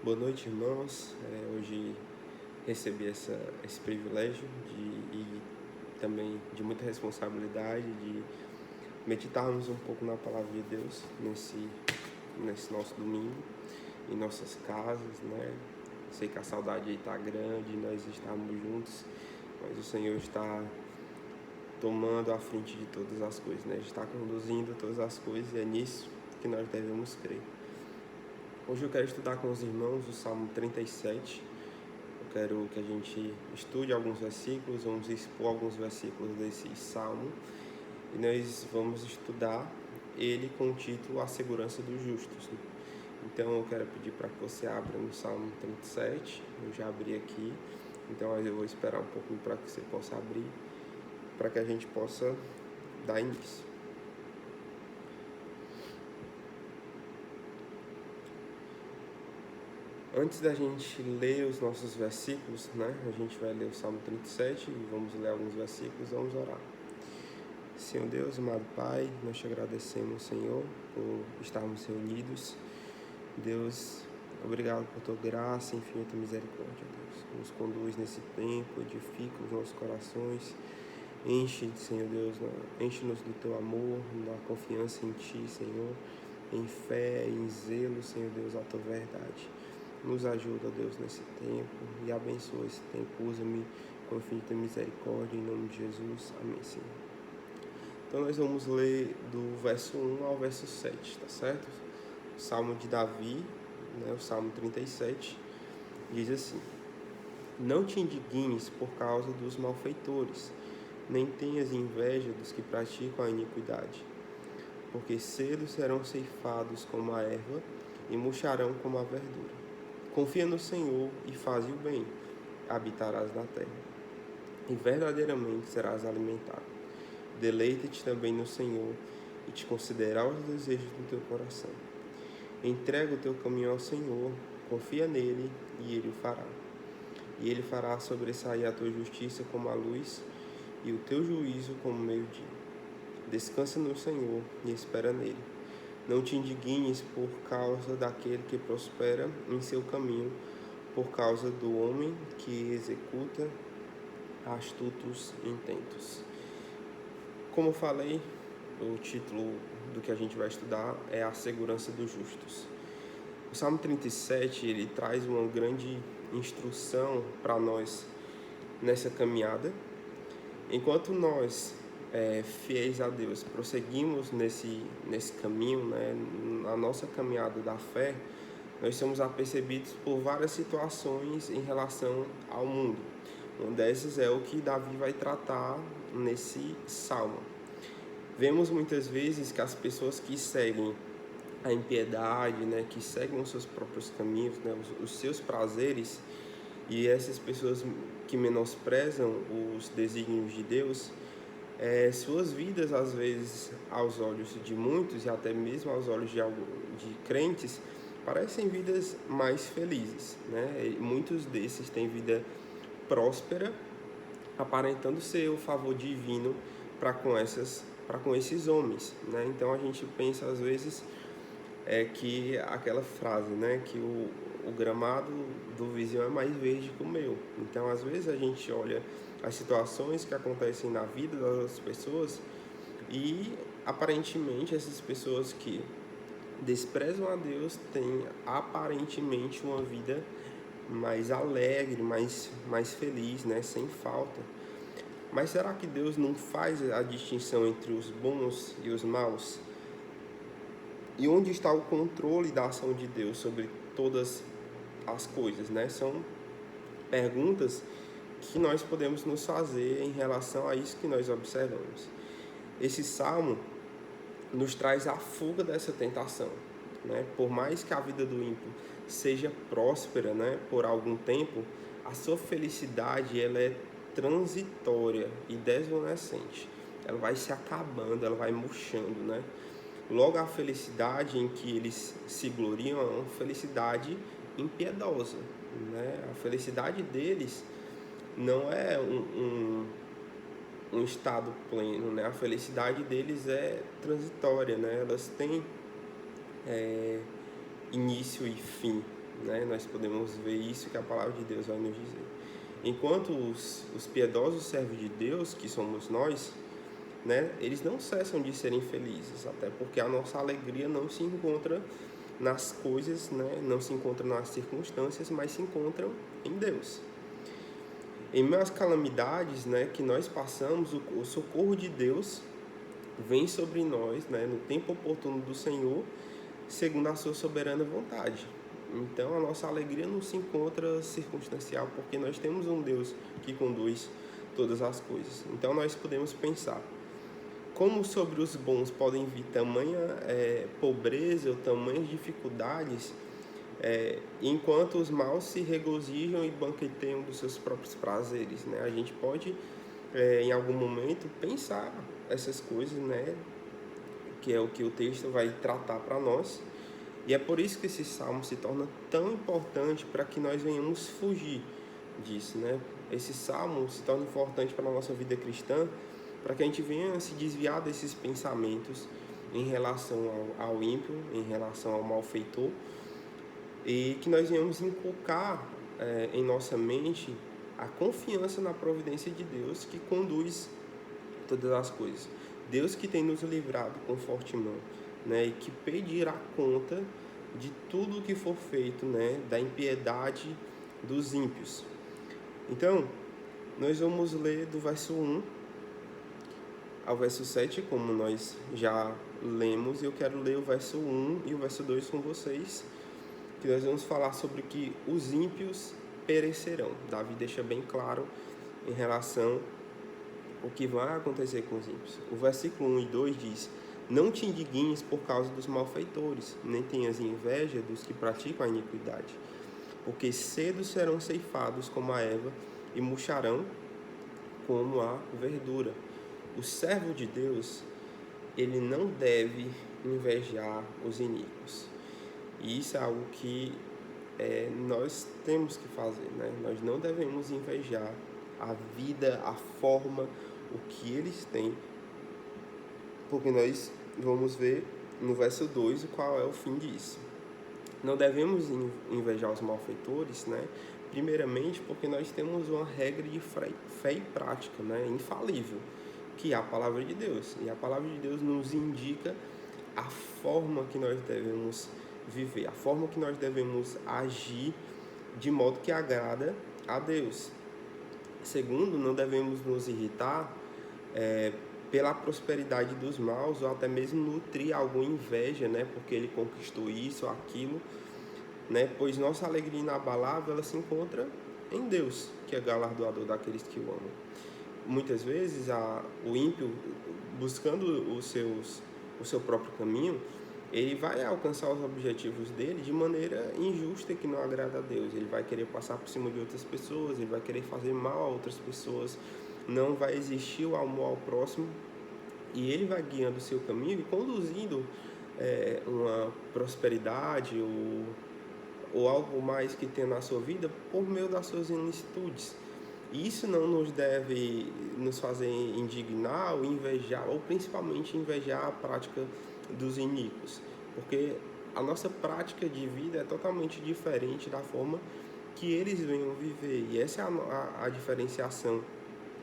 Boa noite, irmãos. Hoje recebi esse privilégio e também de muita responsabilidade de meditarmos um pouco na Palavra de Deus nesse nosso domingo, em nossas casas, né? Sei que a saudade aí está grande, nós estamos juntos, mas o Senhor está tomando a frente de todas as coisas, né? Está conduzindo todas as coisas e é nisso que nós devemos crer. Hoje eu quero estudar com os irmãos o Salmo 37. Eu quero que a gente estude alguns versículos, vamos expor alguns versículos desse salmo e nós vamos estudar ele com o título A Segurança dos Justos. Então eu quero pedir para que você abra no Salmo 37, eu já abri aqui, então eu vou esperar um pouquinho para que você possa abrir, para que a gente possa dar início. Antes da gente ler os nossos versículos, né? A gente vai ler o Salmo 37 e vamos ler alguns versículos, vamos orar. Senhor Deus, amado Pai, nós te agradecemos, Senhor, por estarmos reunidos. Deus, obrigado por tua graça e infinita misericórdia, Deus. Nos conduz nesse tempo, edifica os nossos corações. Enche, Senhor Deus, enche-nos do teu amor, na confiança em ti, Senhor, em fé, em zelo, Senhor Deus, a tua verdade. Nos ajuda, Deus, nesse tempo e abençoa esse tempo. Usa-me com infinita misericórdia, em nome de Jesus. Amém, Senhor. Então nós vamos ler do verso 1 ao verso 7, tá certo? O Salmo de Davi, né, o Salmo 37, diz assim: Não te indignes por causa dos malfeitores, nem tenhas inveja dos que praticam a iniquidade, porque cedo serão ceifados como a erva e murcharão como a verdura. Confia no Senhor e faze o bem, habitarás na terra, e verdadeiramente serás alimentado. Deleita-te também no Senhor e te concederá os desejos do teu coração. Entrega o teu caminho ao Senhor, confia nele e ele o fará. E ele fará sobressair a tua justiça como a luz e o teu juízo como o meio-dia. Descansa no Senhor e espera nele. Não te indignes por causa daquele que prospera em seu caminho, por causa do homem que executa astutos intentos. Como eu falei, o título do que a gente vai estudar é A Segurança dos Justos. O Salmo 37, ele traz uma grande instrução para nós nessa caminhada. Enquanto nós, fiéis a Deus, prosseguimos nesse caminho, né, na nossa caminhada da fé, nós somos apercebidos por várias situações em relação ao mundo. Uma dessas é o que Davi vai tratar nesse salmo. Vemos muitas vezes que as pessoas que seguem a impiedade, né, que seguem os seus próprios caminhos, né, os seus prazeres, e essas pessoas que menosprezam os desígnios de Deus, suas vidas, às vezes, aos olhos de muitos e até mesmo aos olhos de crentes, parecem vidas mais felizes, né? E muitos desses têm vida próspera, aparentando ser o favor divino para com esses homens, né? Então a gente pensa às vezes que aquela frase, né, que o gramado do vizinho é mais verde que o meu. Então às vezes a gente olha as situações que acontecem na vida das outras pessoas e aparentemente essas pessoas que desprezam a Deus têm aparentemente uma vida mais alegre, mais feliz, né, sem falta. Mas será que Deus não faz a distinção entre os bons e os maus? E onde está o controle da ação de Deus sobre todas as coisas, né? São perguntas que nós podemos nos fazer em relação a isso que nós observamos. Esse salmo nos traz a fuga dessa tentação, né? Por mais que a vida do ímpio seja próspera, né, por algum tempo, a sua felicidade ela é transitória e desvanecente. Ela vai se acabando, ela vai murchando, né? Logo, a felicidade em que eles se gloriam é uma felicidade impiedosa, né? A felicidade deles não é um estado pleno, né? A felicidade deles é transitória, né? Elas têm início e fim, né? Nós podemos ver isso que a palavra de Deus vai nos dizer. Enquanto os piedosos servos de Deus, que somos nós, né, eles não cessam de serem felizes, até porque a nossa alegria não se encontra nas coisas, né, não se encontra nas circunstâncias, mas se encontram em Deus. Em meio às calamidades, né, que nós passamos, o socorro de Deus vem sobre nós, né, no tempo oportuno do Senhor, segundo a sua soberana vontade. Então a nossa alegria não se encontra circunstancial, porque nós temos um Deus que conduz todas as coisas. Então nós podemos pensar, como sobre os bons podem vir tamanha pobreza ou tamanhas dificuldades, enquanto os maus se regozijam e banqueteiam dos seus próprios prazeres, né? A gente pode, em algum momento, pensar essas coisas, né? Que é o que o texto vai tratar para nós. E é por isso que esse salmo se torna tão importante para que nós venhamos fugir disso, né? Esse salmo se torna importante para a nossa vida cristã, para que a gente venha se desviar desses pensamentos em relação ao ímpio, em relação ao malfeitor, e que nós venhamos inculcar em nossa mente a confiança na providência de Deus que conduz todas as coisas. Deus que tem nos livrado com forte mão, né, e que pedirá conta de tudo o que for feito, né, da impiedade dos ímpios. Então, nós vamos ler do verso 1 ao verso 7, como nós já lemos, e eu quero ler o verso 1 e o verso 2 com vocês, que nós vamos falar sobre que os ímpios perecerão. Davi deixa bem claro em relação ao que vai acontecer com os ímpios. O versículo 1 e 2 diz: não te indignes por causa dos malfeitores, nem tenhas inveja dos que praticam a iniquidade, porque cedo serão ceifados como a erva e murcharão como a verdura. O servo de Deus, ele não deve invejar os iníquos. E isso é algo que nós temos que fazer, né? Nós não devemos invejar a vida, a forma, o que eles têm, porque nós vamos ver no verso 2 qual é o fim disso. Não devemos invejar os malfeitores, né? Primeiramente porque nós temos uma regra de fé e prática, né? Infalível, que é a palavra de Deus. E a palavra de Deus nos indica a forma que nós devemos viver, a forma que nós devemos agir de modo que agrada a Deus. Segundo, não devemos nos irritar pela prosperidade dos maus, ou até mesmo nutrir alguma inveja, né, porque ele conquistou isso ou aquilo, né, pois nossa alegria inabalável ela se encontra em Deus, que é galardoador daqueles que o amam. Muitas vezes o ímpio, buscando o seu próprio caminho, ele vai alcançar os objetivos dele de maneira injusta, que não agrada a Deus. Ele vai querer passar por cima de outras pessoas, ele vai querer fazer mal a outras pessoas, não vai existir o amor ao próximo, e ele vai guiando o seu caminho e conduzindo uma prosperidade ou algo mais que tenha na sua vida por meio das suas ilicitudes. Isso não nos deve nos fazer indignar ou invejar, ou principalmente invejar a prática dos iníquos, porque a nossa prática de vida é totalmente diferente da forma que eles venham viver, e essa é a diferenciação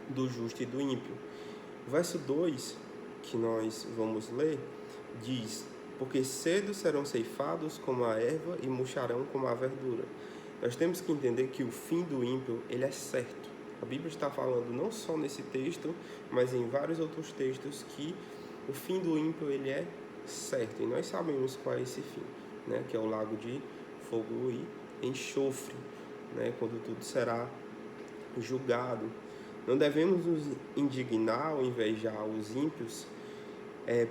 do justo e do ímpio. O verso 2, que nós vamos ler, diz: porque cedo serão ceifados como a erva e murcharão como a verdura. Nós temos que entender que o fim do ímpio ele é certo. A Bíblia está falando não só nesse texto, mas em vários outros textos, que o fim do ímpio ele é certo. E nós sabemos qual é esse fim, né? Que é o lago de fogo e enxofre, né? Quando tudo será julgado. Não devemos nos indignar ou invejar os ímpios,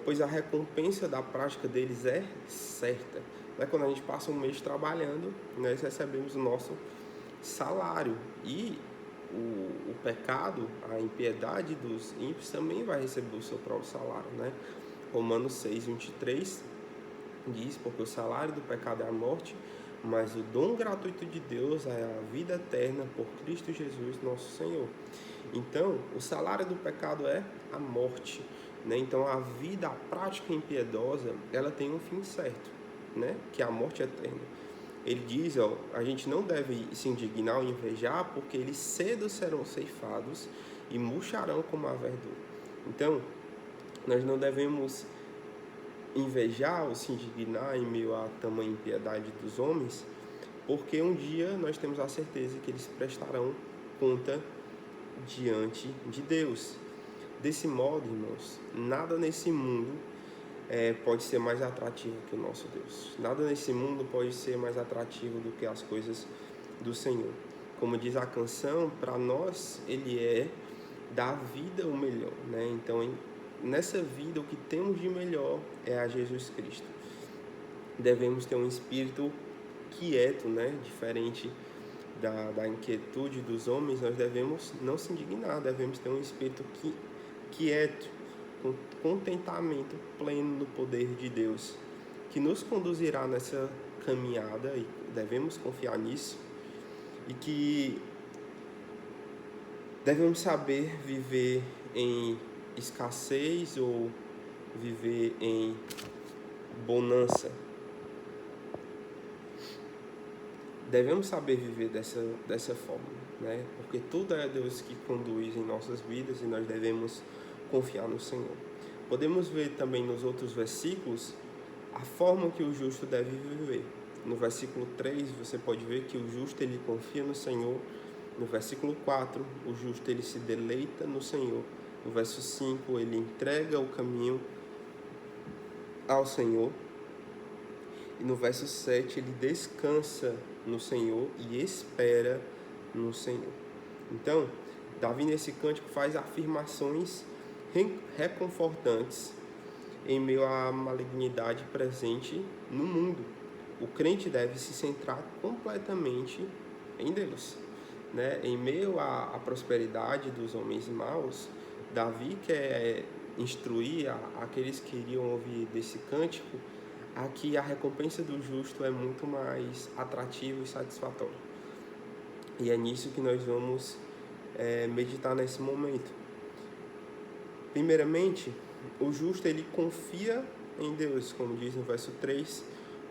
pois a recompensa da prática deles é certa. Né? Quando a gente passa um mês trabalhando, nós recebemos o nosso salário. E o pecado, a impiedade dos ímpios também vai receber o seu próprio salário, né? Romanos 6, 23 diz: porque o salário do pecado é a morte, mas o dom gratuito de Deus é a vida eterna por Cristo Jesus, nosso Senhor. Então, o salário do pecado é a morte, né? Então, a prática impiedosa, ela tem um fim certo, né? Que é a morte eterna. Ele diz, a gente não deve se indignar ou invejar, porque eles cedo serão ceifados e murcharão como a verdura. Então, nós não devemos invejar ou se indignar em meio à tamanha impiedade dos homens, porque um dia nós temos a certeza que eles prestarão conta diante de Deus. Desse modo, irmãos, nada nesse mundo pode ser mais atrativo que o nosso Deus. Nada nesse mundo pode ser mais atrativo do que as coisas do Senhor. Como diz a canção, para nós Ele é da vida o melhor, né? Então, nessa vida, o que temos de melhor é a Jesus Cristo. Devemos ter um espírito quieto, né? Diferente da inquietude dos homens, nós devemos não se indignar, devemos ter um espírito quieto, com contentamento pleno no poder de Deus, que nos conduzirá nessa caminhada, e devemos confiar nisso, e que devemos saber viver em escassez ou viver em bonança. Devemos saber viver dessa forma, né? Porque tudo é Deus que conduz em nossas vidas e nós devemos confiar no Senhor. Podemos ver também nos outros versículos a forma que o justo deve viver. No versículo 3, você pode ver que o justo ele confia no Senhor. No versículo 4, o justo ele se deleita no Senhor. No verso 5, ele entrega o caminho ao Senhor. E no verso 7, ele descansa no Senhor e espera no Senhor. Então, Davi nesse cântico faz afirmações reconfortantes em meio à malignidade presente no mundo. O crente deve se centrar completamente em Deus, né? Em meio à prosperidade dos homens maus, Davi quer instruir aqueles que iriam ouvir desse cântico a que a recompensa do justo é muito mais atrativa e satisfatória. E é nisso que nós vamos meditar nesse momento. Primeiramente, o justo ele confia em Deus, como diz no verso 3,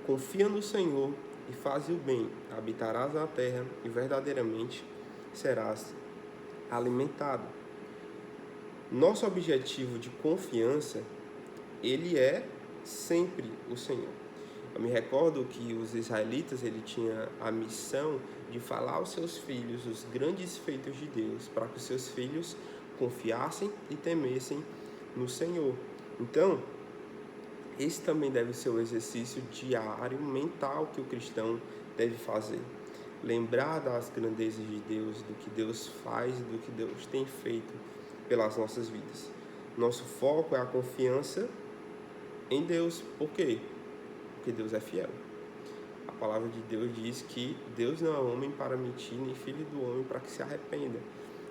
confia no Senhor e faz o bem, habitarás na terra e verdadeiramente serás alimentado. Nosso objetivo de confiança, ele é sempre o Senhor. Eu me recordo que os israelitas ele tinha a missão de falar aos seus filhos os grandes feitos de Deus, para que os seus filhos confiassem e temessem no Senhor. Então, esse também deve ser o exercício diário mental que o cristão deve fazer. Lembrar das grandezas de Deus, do que Deus faz e do que Deus tem feito pelas nossas vidas. Nosso foco é a confiança em Deus. Por quê? Porque Deus é fiel. A palavra de Deus diz que Deus não é homem para mentir, nem filho do homem para que se arrependa.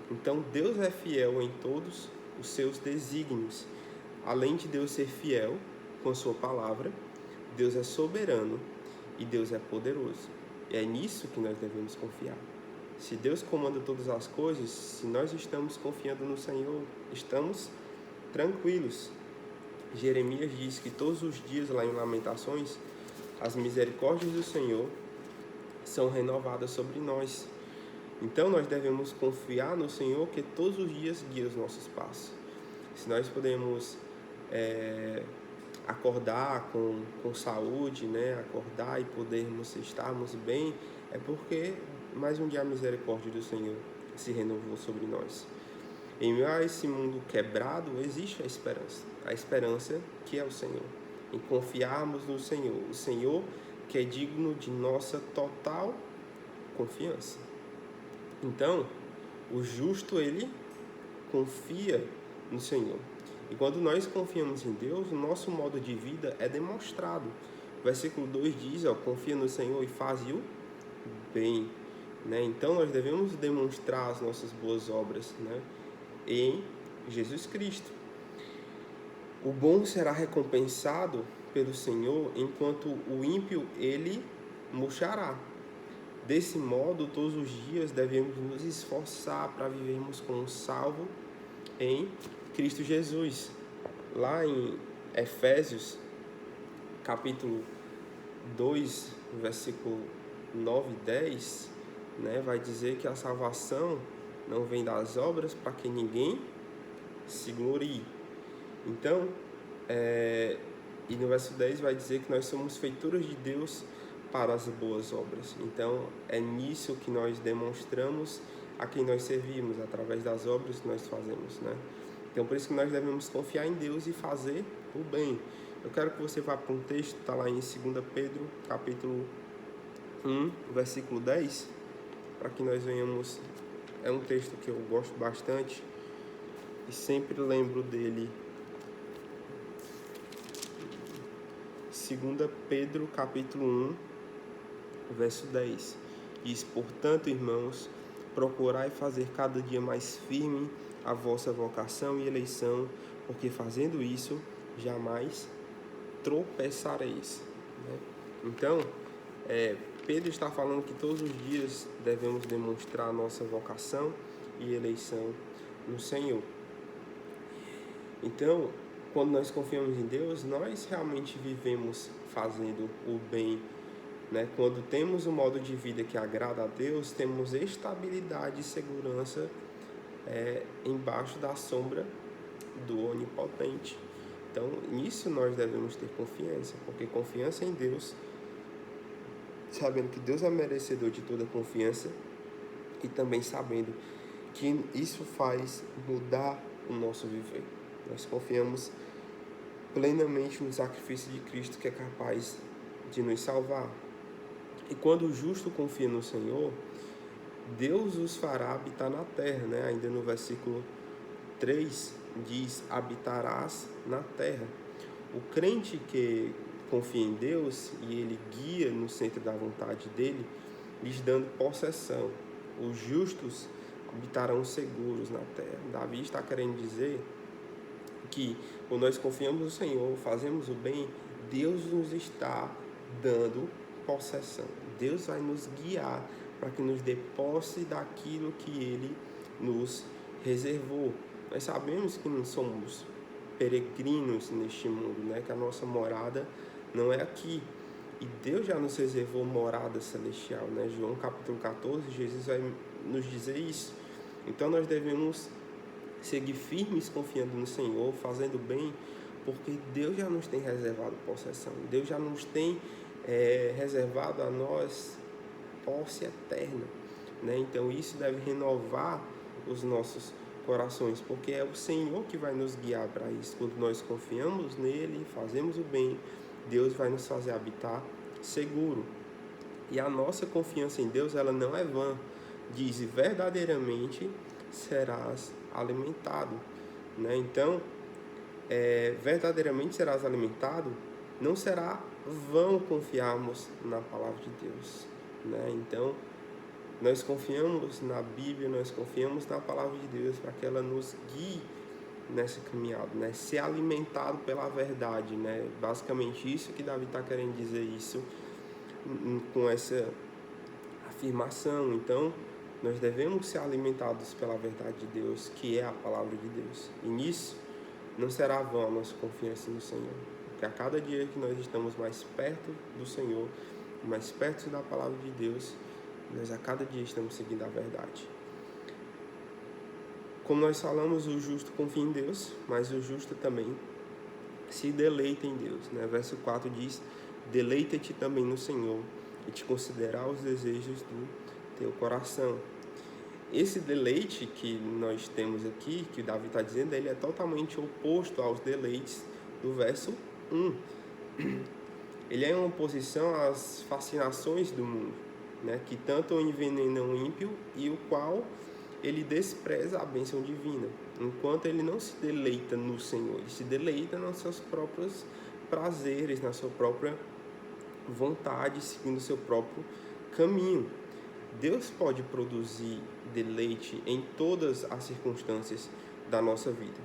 Então, Deus é fiel em todos os seus desígnios. Além de Deus ser fiel com a sua palavra, Deus é soberano e Deus é poderoso. E é nisso que nós devemos confiar. Se Deus comanda todas as coisas, se nós estamos confiando no Senhor, estamos tranquilos. Jeremias diz que todos os dias, lá em Lamentações, as misericórdias do Senhor são renovadas sobre nós. Então, nós devemos confiar no Senhor, que todos os dias guia os nossos passos. Se nós podemos acordar com saúde, né? Acordar e podermos estarmos bem, é porque mais um dia a misericórdia do Senhor se renovou sobre nós. Em meio a esse mundo quebrado, existe a esperança que é o Senhor, em confiarmos no Senhor, o Senhor que é digno de nossa total confiança. Então, o justo, ele confia no Senhor. E quando nós confiamos em Deus, o nosso modo de vida é demonstrado. O versículo 2 diz, confia no Senhor e faz o bem. Né? Então, nós devemos demonstrar as nossas boas obras, né? Em Jesus Cristo. O bom será recompensado pelo Senhor, enquanto o ímpio, ele murchará. Desse modo, todos os dias devemos nos esforçar para vivermos como salvo em Cristo Jesus. Lá em Efésios, capítulo 2, versículo 9 e 10, né, vai dizer que a salvação não vem das obras para que ninguém se glorie. Então, e no verso 10 vai dizer que nós somos feituras de Deus para as boas obras. Então, é nisso que nós demonstramos a quem nós servimos, através das obras que nós fazemos, né? Então, por isso que nós devemos confiar em Deus e fazer o bem. Eu quero que você vá para um texto, está lá em 2 Pedro, capítulo 1, versículo 10, para que nós venhamos... É um texto que eu gosto bastante e sempre lembro dele. 2 Pedro, capítulo 1, verso 10. Diz: portanto, irmãos, procurai fazer cada dia mais firme a vossa vocação e eleição, porque fazendo isso, jamais tropeçareis. Né? Então, Pedro está falando que todos os dias devemos demonstrar a nossa vocação e eleição no Senhor. Então, quando nós confiamos em Deus, nós realmente vivemos fazendo o bem, né? Quando temos um modo de vida que agrada a Deus, temos estabilidade e segurança embaixo da sombra do Onipotente. Então, nisso nós devemos ter confiança, porque confiança em Deus, sabendo que Deus é merecedor de toda confiança e também sabendo que isso faz mudar o nosso viver. Nós confiamos plenamente no sacrifício de Cristo, que é capaz de nos salvar. E quando o justo confia no Senhor, Deus os fará habitar na terra, né? Ainda no versículo 3 diz: habitarás na terra. O crente que confia em Deus e ele guia no centro da vontade dele, lhes dando possessão. Os justos habitarão seguros na terra. Davi está querendo dizer que quando nós confiamos no Senhor, fazemos o bem, Deus nos está dando possessão. Deus vai nos guiar para que nos dê posse daquilo que Ele nos reservou. Nós sabemos que não somos peregrinos neste mundo, né? Que a nossa morada não é aqui. E Deus já nos reservou morada celestial, né? João capítulo 14, Jesus vai nos dizer isso. Então nós devemos seguir firmes confiando no Senhor, fazendo bem, porque Deus já nos tem reservado possessão. Deus já nos tem reservado a nós posse eterna, né? Então isso deve renovar os nossos corações, porque é o Senhor que vai nos guiar para isso. Quando nós confiamos nele, fazemos o bem, Deus vai nos fazer habitar seguro. E a nossa confiança em Deus, ela não é vã. Diz: verdadeiramente serás alimentado, né? Então, verdadeiramente serás alimentado, não será vão confiarmos na palavra de Deus, né? Então, nós confiamos na Bíblia, nós confiamos na palavra de Deus para que ela nos guie nessa caminhada, né? Ser alimentado pela verdade, né? Basicamente isso que Davi está querendo dizer isso com essa afirmação. Então, nós devemos ser alimentados pela verdade de Deus, que é a palavra de Deus. E nisso não será vã a nossa confiança no Senhor, porque a cada dia que nós estamos mais perto do Senhor, mais perto da palavra de Deus, nós a cada dia estamos seguindo a verdade. Como nós falamos, o justo confia em Deus, mas o justo também se deleita em Deus, né? Verso 4 diz: deleita-te também no Senhor e te considerar os desejos do teu coração. Esse deleite que nós temos aqui, que Davi está dizendo, ele é totalmente oposto aos deleites do verso 1. Ele é uma oposição às fascinações do mundo, né? Que tanto envenenam o ímpio e o qual ele despreza a bênção divina. Enquanto ele não se deleita no Senhor, ele se deleita nos seus próprios prazeres, na sua própria vontade, seguindo o seu próprio caminho. Deus pode produzir deleite em todas as circunstâncias da nossa vida.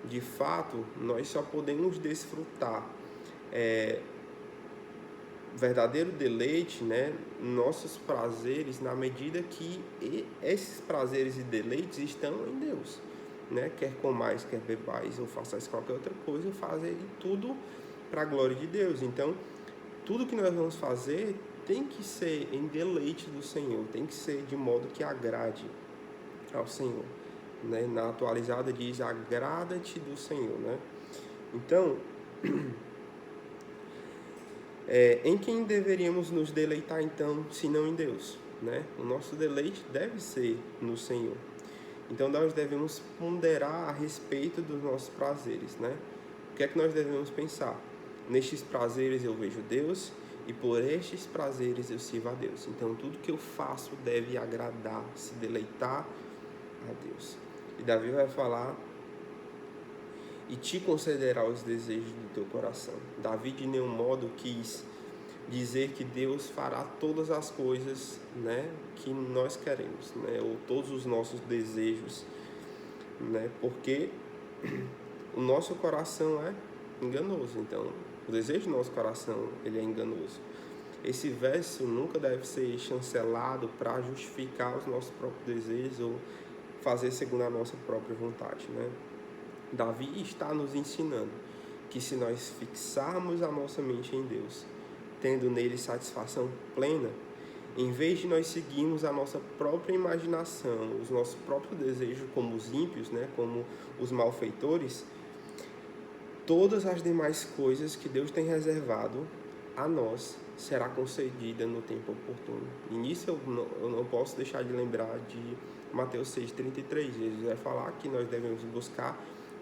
De fato, nós só podemos desfrutar verdadeiro deleite, né, nossos prazeres, na medida que esses prazeres e deleites estão em Deus, né? Quer comais, quer bebais ou façais qualquer outra coisa, fazer tudo para a glória de Deus. Então, tudo que nós vamos fazer tem que ser em deleite do Senhor, tem que ser de modo que agrade ao Senhor, né? Na atualizada diz, agrada-te do Senhor, né? Então, em quem deveríamos nos deleitar, então, se não em Deus, né? O nosso deleite deve ser no Senhor. Então, nós devemos ponderar a respeito dos nossos prazeres, né? O que é que nós devemos pensar? Nestes prazeres eu vejo Deus, e por estes prazeres eu sirvo a Deus. Então, tudo que eu faço deve agradar, se deleitar a Deus. E Davi vai falar, e te concederá os desejos do teu coração. Davi de nenhum modo quis dizer que Deus fará todas as coisas, né, que nós queremos, né, ou todos os nossos desejos, né, porque o nosso coração é enganoso. Então, o desejo do nosso coração, ele é enganoso. Esse verso nunca deve ser chancelado para justificar os nossos próprios desejos ou fazer segundo a nossa própria vontade, né? Davi está nos ensinando que se nós fixarmos a nossa mente em Deus, tendo nele satisfação plena, em vez de nós seguirmos a nossa própria imaginação, os nossos próprios desejos como os ímpios, né, como os malfeitores, todas as demais coisas que Deus tem reservado a nós será concedida no tempo oportuno. E nisso eu não posso deixar de lembrar de Mateus 6,33. Jesus vai falar que nós devemos buscar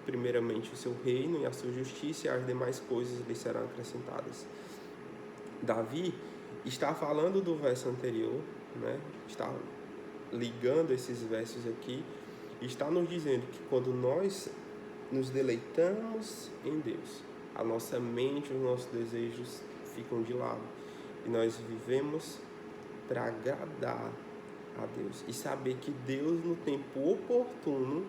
primeiramente o seu reino e a sua justiça, e as demais coisas lhe serão acrescentadas. Davi está falando do verso anterior, né? Está ligando esses versos aqui, e está nos dizendo que quando nós nos deleitamos em Deus, a nossa mente, os nossos desejos ficam de lado, e nós vivemos para agradar a Deus e saber que Deus, no tempo oportuno,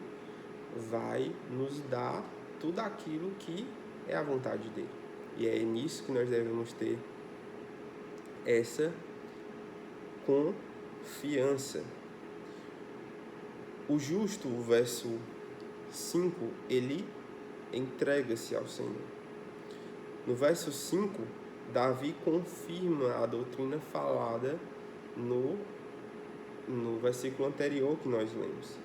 vai nos dar tudo aquilo que é a vontade dele. E é nisso que nós devemos ter essa confiança. O justo, o verso 5, ele entrega-se ao Senhor. No verso 5, Davi confirma a doutrina falada no versículo anterior que nós lemos.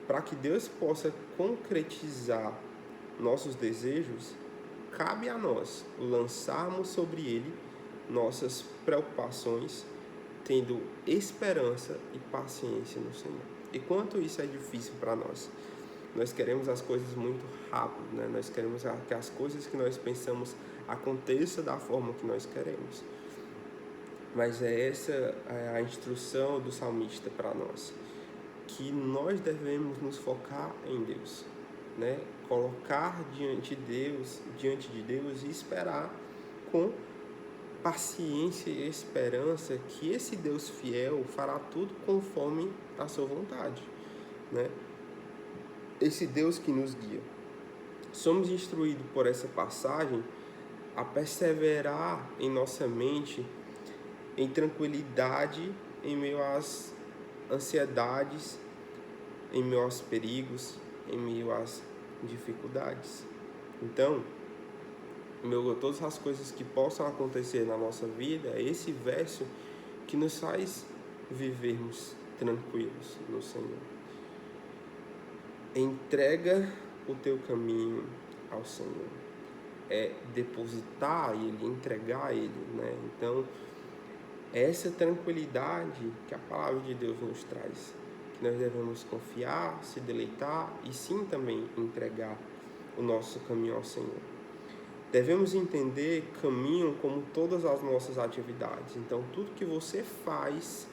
Para que Deus possa concretizar nossos desejos, cabe a nós lançarmos sobre Ele nossas preocupações, tendo esperança e paciência no Senhor. E quanto isso é difícil para nós? Nós queremos as coisas muito rápido, né? Nós queremos que as coisas que nós pensamos aconteçam da forma que nós queremos. Mas essa a instrução do salmista para nós, que nós devemos nos focar em Deus, né? Colocar diante de Deus e esperar com paciência e esperança que esse Deus fiel fará tudo conforme a sua vontade, né? Esse Deus que nos guia. Somos instruídos por essa passagem a perseverar em nossa mente em tranquilidade em meio às ansiedades, em meio aos perigos, em meio às dificuldades. Então, todas as coisas que possam acontecer na nossa vida, é esse verso que nos faz vivermos tranquilos no Senhor. Entrega o teu caminho ao Senhor. É depositar Ele, entregar a Ele, né? Então, essa tranquilidade que a palavra de Deus nos traz, que nós devemos confiar, se deleitar e sim também entregar o nosso caminho ao Senhor. Devemos entender caminho como todas as nossas atividades. Então, tudo que você faz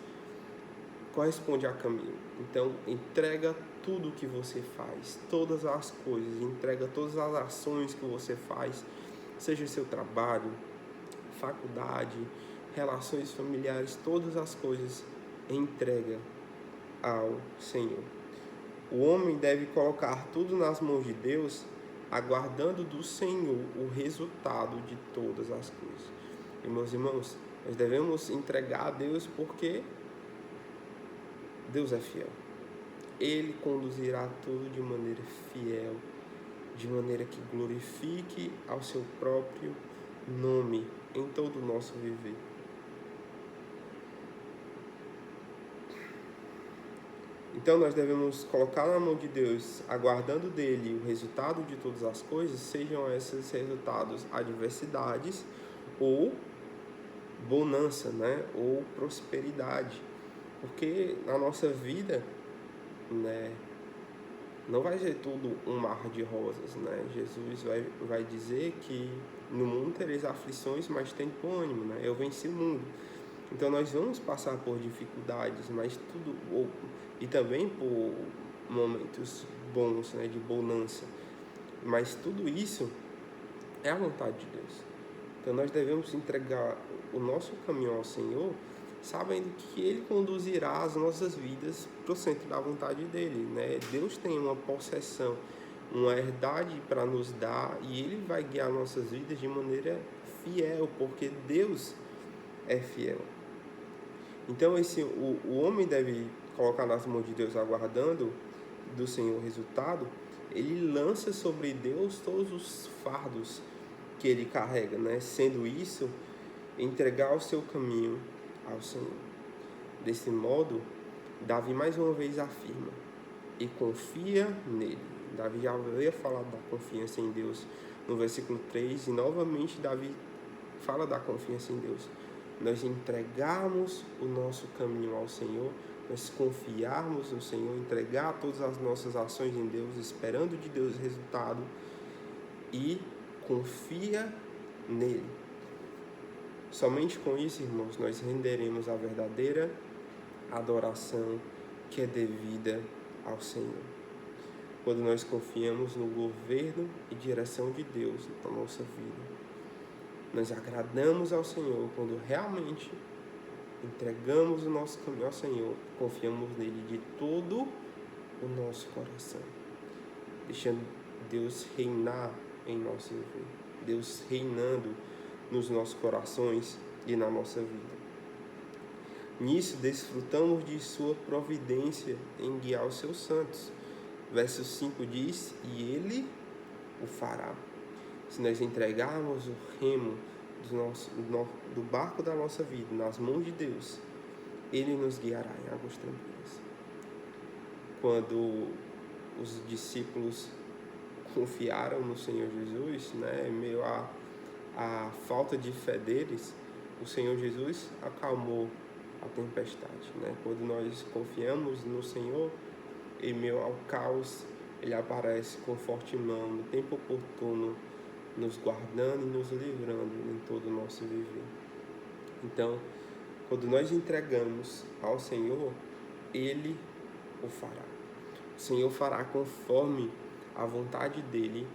corresponde a caminho. Então, entrega tudo que você faz, todas as coisas, entrega todas as ações que você faz, seja seu trabalho, faculdade, relações familiares, todas as coisas entrega ao Senhor. O homem deve colocar tudo nas mãos de Deus, aguardando do Senhor o resultado de todas as coisas. E, meus irmãos, nós devemos entregar a Deus porque Deus é fiel. Ele conduzirá tudo de maneira fiel, de maneira que glorifique ao seu próprio nome em todo o nosso viver. Então nós devemos colocar na mão de Deus, aguardando dele o resultado de todas as coisas, sejam esses resultados adversidades ou bonança, né? Ou prosperidade. Porque na nossa vida, né, não vai ser tudo um mar de rosas, né? Jesus vai dizer que no mundo tereis aflições, mas tem bom ânimo, né? Eu venci o mundo. Então nós vamos passar por dificuldades, mas e também por momentos bons, né, de bonança. Mas tudo isso é a vontade de Deus. Então nós devemos entregar o nosso caminho ao Senhor, sabendo que Ele conduzirá as nossas vidas para o centro da vontade dEle, né? Deus tem uma possessão, uma herdade para nos dar, e Ele vai guiar nossas vidas de maneira fiel, porque Deus é fiel. Então o homem deve colocar nas mãos de Deus, aguardando do Senhor o resultado. Ele lança sobre Deus todos os fardos que ele carrega, né? Sendo isso, entregar o seu caminho ao Senhor. Desse modo, Davi mais uma vez afirma e confia nele. Davi já havia falado da confiança em Deus no versículo 3, e novamente Davi fala da confiança em Deus. Nós entregarmos o nosso caminho ao Senhor, nós confiarmos no Senhor, entregar todas as nossas ações em Deus, esperando de Deus resultado, e confia nele. Somente com isso, irmãos, nós renderemos a verdadeira adoração que é devida ao Senhor. Quando nós confiamos no governo e direção de Deus na nossa vida, nós agradamos ao Senhor quando realmente entregamos o nosso caminho ao Senhor, confiamos nele de todo o nosso coração, deixando Deus reinar em nosso viver, Deus reinando nos nossos corações e na nossa vida. Nisso desfrutamos de sua providência em guiar os seus santos. Verso 5 diz: e ele o fará. Se nós entregarmos o remo do barco da nossa vida nas mãos de Deus, Ele nos guiará em águas tranquilas. Quando os discípulos confiaram no Senhor Jesus, né, meio à falta de fé deles, o Senhor Jesus acalmou a tempestade, né? Quando nós confiamos no Senhor, em meio ao caos, Ele aparece com forte mão, no tempo oportuno, nos guardando e nos livrando em todo o nosso viver. Então, quando nós entregamos ao Senhor, Ele o fará. O Senhor fará conforme a vontade dEle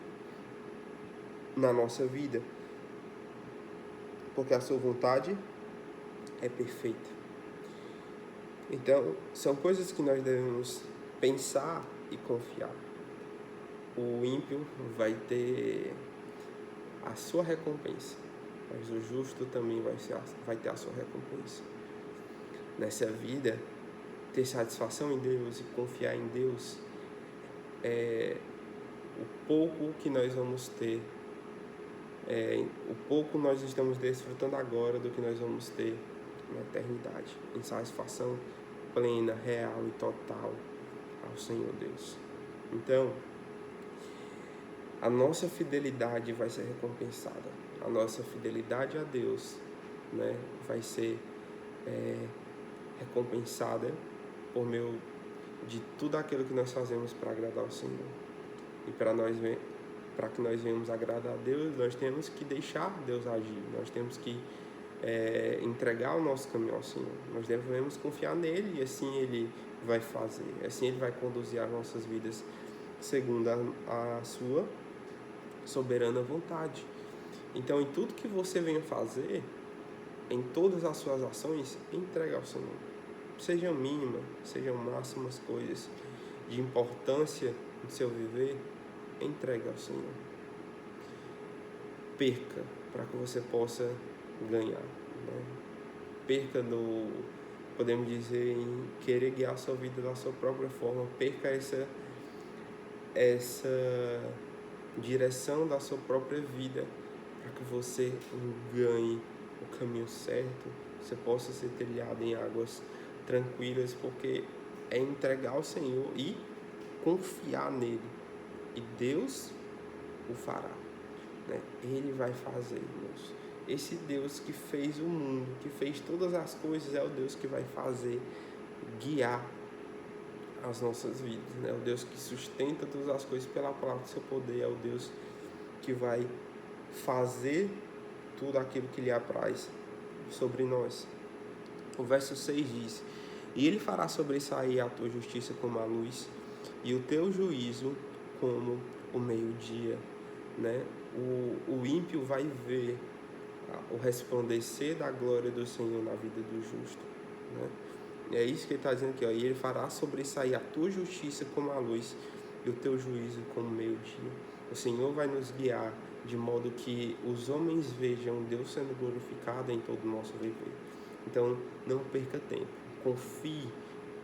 na nossa vida, porque a sua vontade é perfeita. Então, são coisas que nós devemos pensar e confiar. O ímpio vai ter a sua recompensa, mas o justo também vai ter a sua recompensa. Nessa vida, ter satisfação em Deus e confiar em Deus é o pouco que nós vamos ter, o pouco nós estamos desfrutando agora do que nós vamos ter na eternidade, em satisfação plena, real e total ao Senhor Deus. Então, a nossa fidelidade vai ser recompensada. A nossa fidelidade a Deus, né, vai ser recompensada por meio de tudo aquilo que nós fazemos para agradar o Senhor. E para que nós venhamos agradar a Deus, nós temos que deixar Deus agir. Nós temos que entregar o nosso caminho ao Senhor. Nós devemos confiar nele, e assim Ele vai fazer. Assim Ele vai conduzir as nossas vidas segundo a sua soberana vontade. Então, em tudo que você venha fazer, em todas as suas ações, entregue ao Senhor. Sejam mínimas, sejam máximas coisas de importância no seu viver, entregue ao Senhor. Perca para que você possa ganhar, né? Perca podemos dizer, em querer guiar a sua vida da sua própria forma. Perca essa direção da sua própria vida, para que você ganhe o caminho certo, você possa ser trilhado em águas tranquilas, porque é entregar ao Senhor e confiar nele. E Deus o fará, né? Ele vai fazer, irmãos. Esse Deus que fez o mundo, que fez todas as coisas, é o Deus que vai fazer, guiar as nossas vidas, né? É o Deus que sustenta todas as coisas pela palavra do seu poder, é o Deus que vai fazer tudo aquilo que lhe apraz sobre nós. O verso 6 diz: e ele fará sobressair a tua justiça como a luz, e o teu juízo como o meio-dia, né? O ímpio vai ver o resplandecer da glória do Senhor na vida do justo, né? E é isso que ele está dizendo aqui, ó. E ele fará sobressair a tua justiça como a luz, e o teu juízo como o meio-dia. O Senhor vai nos guiar de modo que os homens vejam Deus sendo glorificado em todo o nosso viver. Então, não perca tempo. Confie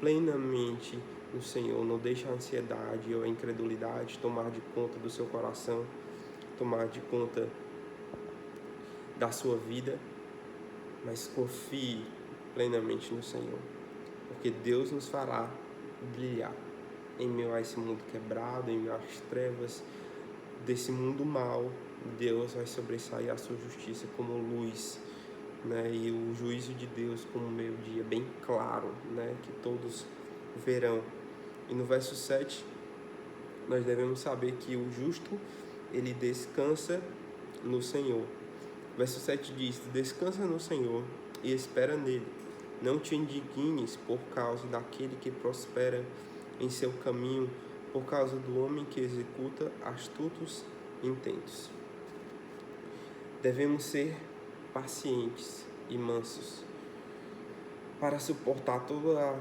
plenamente no Senhor. Não deixe a ansiedade ou a incredulidade tomar de conta do seu coração, tomar de conta da sua vida, mas confie plenamente no Senhor, porque Deus nos fará brilhar em meio a esse mundo quebrado, em meio às trevas desse mundo mau. Deus vai sobressair a sua justiça como luz, né? E o juízo de Deus como meio-dia, bem claro, né? Que todos verão. E no verso 7, nós devemos saber que o justo, ele descansa no Senhor. O verso 7 diz: descansa no Senhor e espera nele. Não te indignes por causa daquele que prospera em seu caminho, por causa do homem que executa astutos intentos. Devemos ser pacientes e mansos para suportar toda a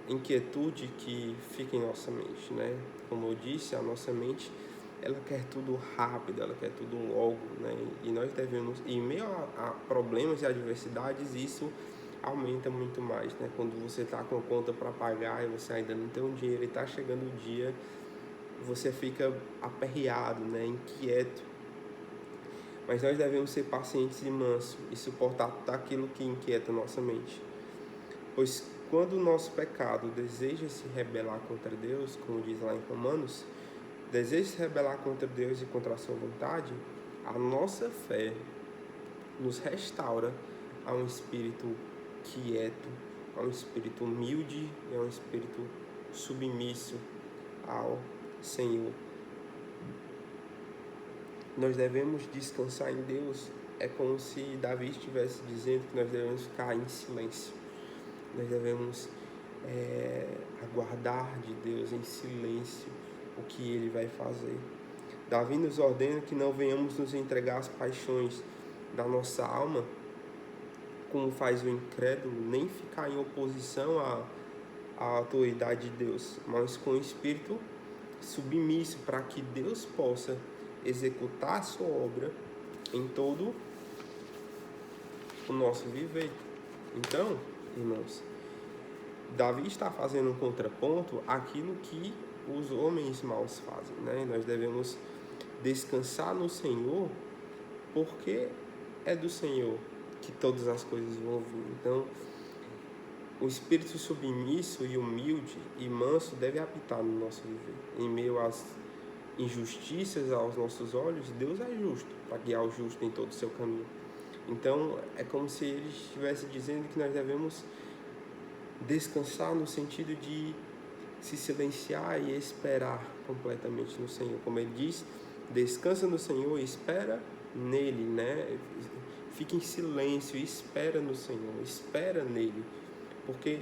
inquietude que fica em nossa mente, né? Como eu disse, a nossa mente, ela quer tudo rápido, ela quer tudo logo, né? E nós devemos, em meio a problemas e adversidades, isso aumenta muito mais, né? Quando você está com a conta para pagar e você ainda não tem um dinheiro e está chegando o dia, você fica aperreado, né? Inquieto. Mas nós devemos ser pacientes e mansos e suportar tudo aquilo que inquieta nossa mente. Pois quando o nosso pecado deseja se rebelar contra Deus, como diz lá em Romanos, deseja se rebelar contra Deus e contra a sua vontade, a nossa fé nos restaura a um espírito quieto, a um espírito humilde e a um espírito submisso ao Senhor. Nós devemos descansar em Deus. É como se Davi estivesse dizendo que nós devemos ficar em silêncio. Nós devemos aguardar de Deus em silêncio o que Ele vai fazer. Davi nos ordena que não venhamos nos entregar às paixões da nossa alma, como faz o incrédulo, nem ficar em oposição à autoridade de Deus, mas com o espírito submisso, para que Deus possa executar a sua obra em todo o nosso viver. Então, irmãos, Davi está fazendo um contraponto àquilo que os homens maus fazem, né? Nós devemos descansar no Senhor, porque é do Senhor que todas as coisas vão vir. Então, o espírito submisso e humilde e manso deve habitar no nosso viver. Em meio às injustiças aos nossos olhos, Deus é justo para guiar o justo em todo o seu caminho. Então, é como se Ele estivesse dizendo que nós devemos descansar no sentido de se silenciar e esperar completamente no Senhor. Como Ele diz, descansa no Senhor e espera nele, né? Fica em silêncio e espera no Senhor, espera nele, porque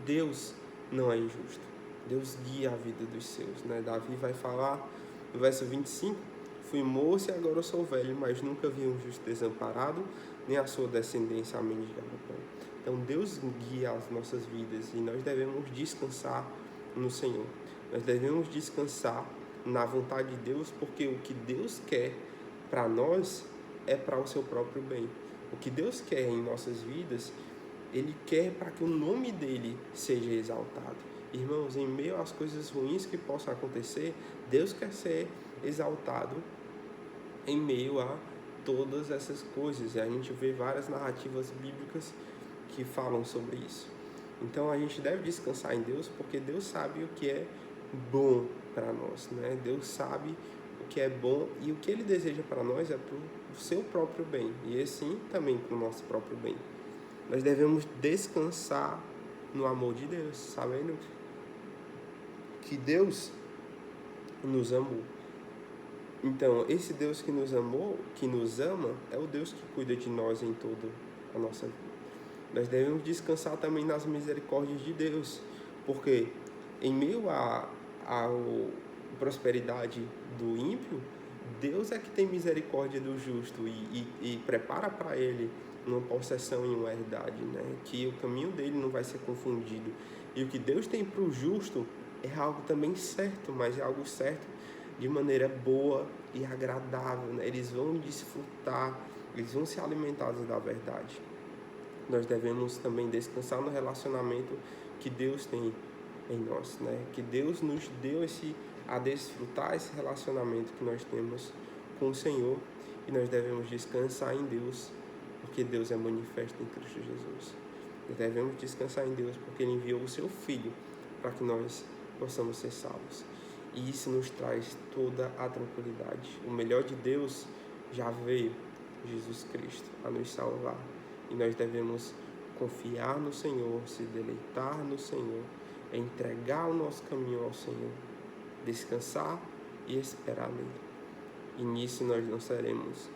Deus não é injusto. Deus guia a vida dos seus, né? Davi vai falar no verso 25: fui moço e agora eu sou velho, mas nunca vi um justo desamparado, nem a sua descendência a mendigar o pão. Então Deus guia as nossas vidas e nós devemos descansar no Senhor. Nós devemos descansar na vontade de Deus, porque o que Deus quer para nós é para o seu próprio bem. O que Deus quer em nossas vidas, Ele quer para que o nome dEle seja exaltado. Irmãos, em meio às coisas ruins que possam acontecer, Deus quer ser exaltado em meio a todas essas coisas. E a gente vê várias narrativas bíblicas que falam sobre isso. Então a gente deve descansar em Deus, porque Deus sabe o que é bom para nós, né? Deus sabe o que é bom e o que Ele deseja para nós é para o seu próprio bem, e assim também para o nosso próprio bem. Nós devemos descansar no amor de Deus, sabendo que Deus nos amou. Então, esse Deus que nos amou, que nos ama, é o Deus que cuida de nós em toda a nossa vida. Nós devemos descansar também nas misericórdias de Deus, porque em meio à prosperidade do ímpio, Deus é que tem misericórdia do justo e prepara para ele uma possessão e uma herdade, né? Que o caminho dele não vai ser confundido. E o que Deus tem para o justo é algo também certo, mas é algo certo de maneira boa e agradável, né? Eles vão desfrutar, eles vão ser alimentados da verdade. Nós devemos também descansar no relacionamento que Deus tem em nós, né? Que Deus nos deu a desfrutar esse relacionamento que nós temos com o Senhor, e nós devemos descansar em Deus, porque Deus é manifesto em Cristo Jesus. Nós devemos descansar em Deus porque Ele enviou o Seu Filho para que nós possamos ser salvos. E isso nos traz toda a tranquilidade. O melhor de Deus já veio, Jesus Cristo, a nos salvar. E nós devemos confiar no Senhor, se deleitar no Senhor, entregar o nosso caminho ao Senhor, descansar e esperar nele. E nisso nós não seremos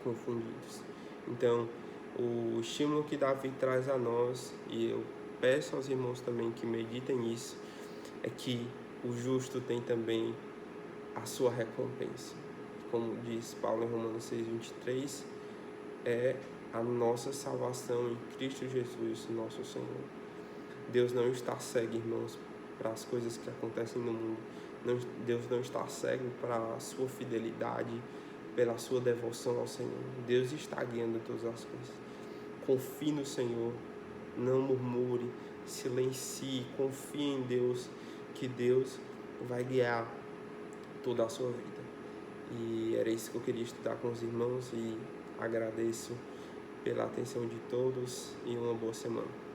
confundidos. Então, o estímulo que Davi traz a nós, e eu peço aos irmãos também que meditem nisso, é que o justo tem também a sua recompensa. Como diz Paulo em Romanos 6:23, é a nossa salvação em Cristo Jesus, nosso Senhor. Deus não está cego, irmãos, para as coisas que acontecem no mundo. Deus não está cego para a sua fidelidade, pela sua devoção ao Senhor. Deus está guiando todas as coisas. Confie no Senhor, não murmure, silencie, confie em Deus, que Deus vai guiar toda a sua vida. E era isso que eu queria estudar com os irmãos, e agradeço pela atenção de todos e uma boa semana.